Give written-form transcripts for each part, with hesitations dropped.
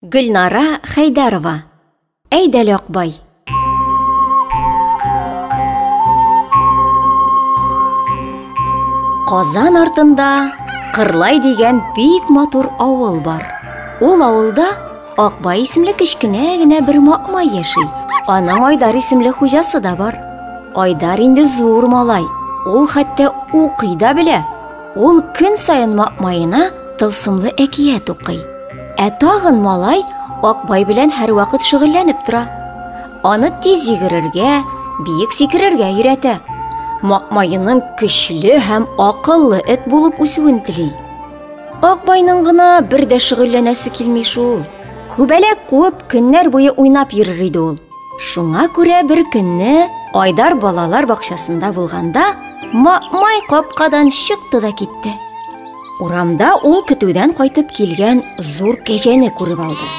Гүлнара Хайдарова. Әйдәл Акбай. Казан артында Кырлай дигән бик матур авыл бар. Ул авылда Акбай исемле кечкенә генә бер макмай яши. Аның Айдар исемле хуҗасы да бар. Айдар инде зур малай. Ул хәтта укый да белә. Ул көн сайын макмаена тылсымлы әкият укый. Тагын малай Акбай белән һәр вакыт шөгыльләнеп тора. Аны тиз йөгерергә, биек сикерергә өйрәтә. Макмаеның көчле һәм акыллы эт булып үсүен тели. Акбайның гына бер дә шөгыльләнәсе килми шул. Күбәләк куып көннәр буе уйнап йөрер иде ул. Шуңа күрә бер көнне Айдар балалар бакчасында булганда макмай капкадан чыкты да китте. Урамда ул көтүдән кайтып килгән зур кәҗәне күреп алды.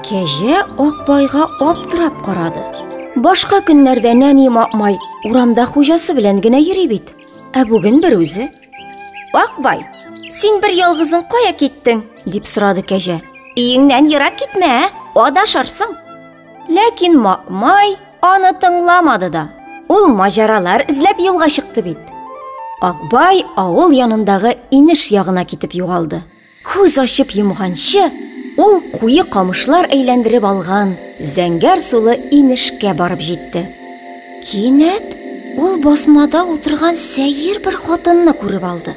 Кәҗә Акбайга аптырап карады. Башка көннәрдә нәни макмай урамда хуҗасы белән генә йөри бит. Бүген бер үзе. Акбай, син бер ялгызың кая киттең? Дип сорады кәҗә. Өеңнән ерак китмә, адашырсың. Ләкин макмай аны тыңламады да. Ул маҗаралар эзләп юлга чыкты бит. Акбай авыл янындагы инеш ягына китеп югалды. Күз ачып йомганчы, ул куе камышлар әйләндереп алган зәңгәр сулы инешкә барып җитте. Кинәт ул басмада утырган сәер бер хатынны күреп алды.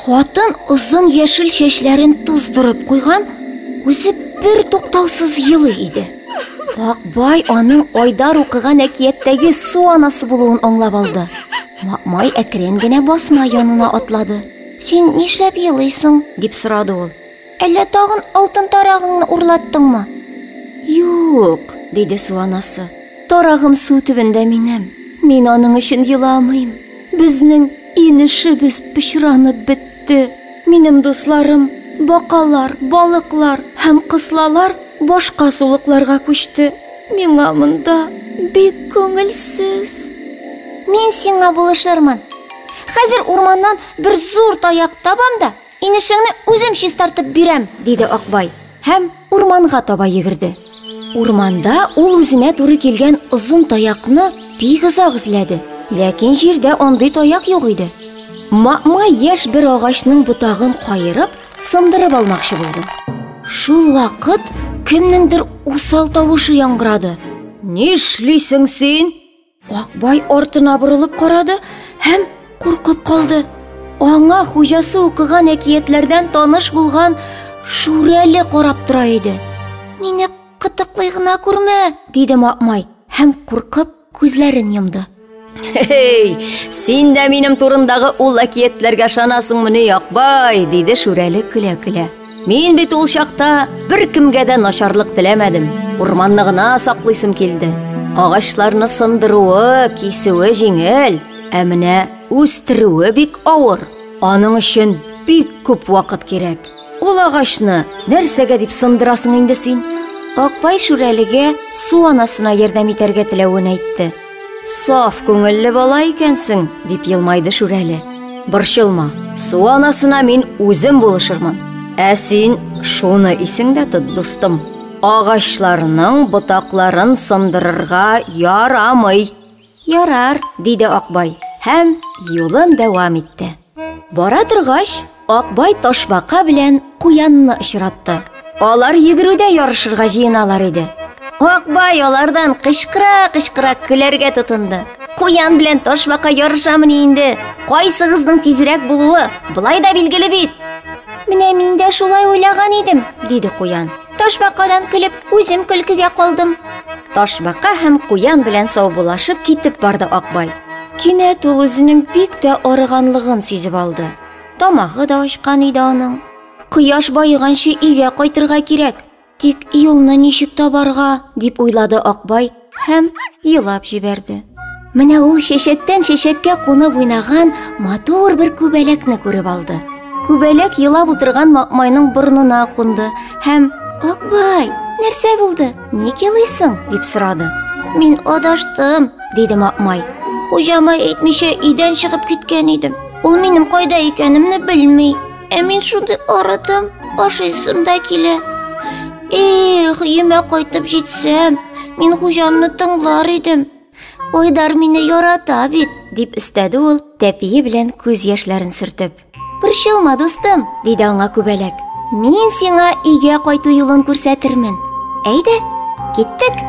Хатын озын яшел чәчләрен туздырып куйган, үзе бер туктаусыз елый иде. Акбай аның Айдар укыган әкияттәге су анасы булуын аңлап алды. Макмай әкрен генә басма янына атлады. Син нишләп елыйсың? Дип сорады ул. Әллә тагын алтын тарагыңны урлаттыңмы? Юк, диде су анасы. Тарагым су төбендә минем. Мин аның өчен еламыйм. Безнең инешебез пычранып бетте. Минем дусларым, бакалар, балыклар һәм кыслалар башка сулыкларга күчте. Миңа монда бик күңелсез. Мин сиңа булышырмын. Хәзер урманнан бер зур таяк табам да, инешеңне үзем чистартып бирәм, диде Акбай һәм урманга таба йөгерде. Урманда ул үзенә туры килгән озын таякны бик озак эзләде, ләкин җирдә андый таяк юк иде. Макмай яшь бер агачның ботагын кайырып, сындырып алмакчы булды. Шул вакыт кемнеңдер усал тавышы яңгырады. Нишлисең син? Акбай артына борылып карады һәм куркып калды. Аңа хуҗасы укыган әкиятләрдән таныш булган Шүрәле карап тора иде. Мине кытыклый гына күрмә, диде Макмай һәм куркып күзләрен йомды. Хей, син дә минем турындагы ул әкиятләргә ышанасыңмыни, Акбай, диде Шүрәле көлә-көлә. Мин бит ул чакта бер кемгә дә начарлык теләмәдем. Урманны гына саклыйсым килде. Агачларны сындыруы, кисеүе җиңел, менә үстерүе бик авыр. Аның өчен бик күп вакыт кирәк. Ул агачны нәрсәгә дип сындырасың инде син? Акбай Шүрәлегә су анасына ярдәм итәргә теләвен әйтте. Саф күңелле бала икәнсең, дип елмайды Шүрәле. Борчылма, су анасына мин үзем булышырмын. Син шуны исеңдә тот, дустым. Агачларның ботакларын сындырырга ярамый. Ярар, диде Акбай һәм юлын дәвам итте. Бара торгач, Акбай Ташбака белән Куянны очратты. Алар йөгерүдә ярышырга җыеналар иде. Акбай алардан кычкыра-кычкыра көләргә тотынды. Куян белән Ташбака ярышамыни инде? Кайсыгызның тизрәк булуы былай да билгеле бит. Менә мин дә шулай уйлаган идем, диде Куян. Ташбакадан көлеп, үзем көлкегә калдым. Ташбака һәм Куян белән саубулашып китеп барды Акбай. Кинәт ул үзенең бик тә арыганлыгын сизеп алды. Тамагы да ачкан иде аның. Кояш байыганчы өйгә кайтырга кирәк. Тик юлны ничек табарга, дип уйлады Акбай һәм елап җибәрде. Менә ул чәчәктән чәчәккә кунып уйнаган матур бер күбәләкне күреп алды. Күбәләк елап утырган Макмайның борынына кунды һәм Акбай, нәрсә булды? Ник елыйсың? Дип сорады. Мин адаштым, диде Макмай. Хуҗама әйтмичә өйдән чыгып киткән идем. Ул минем кайда икәнемне белми. Мин шундый арыдым, ашыйсым да килә. өйемә кайтып җитсәм, мин хуҗамны тыңлар идем. Айдар мине ярата бит, дип өстәде ул, тәпие белән күз яшьләрен сөртеп. Борчылма, дустым, диде аңа күбәләк. Мин сиңа өйгә кайту юлын күрсәтермен. Әйдә, киттек.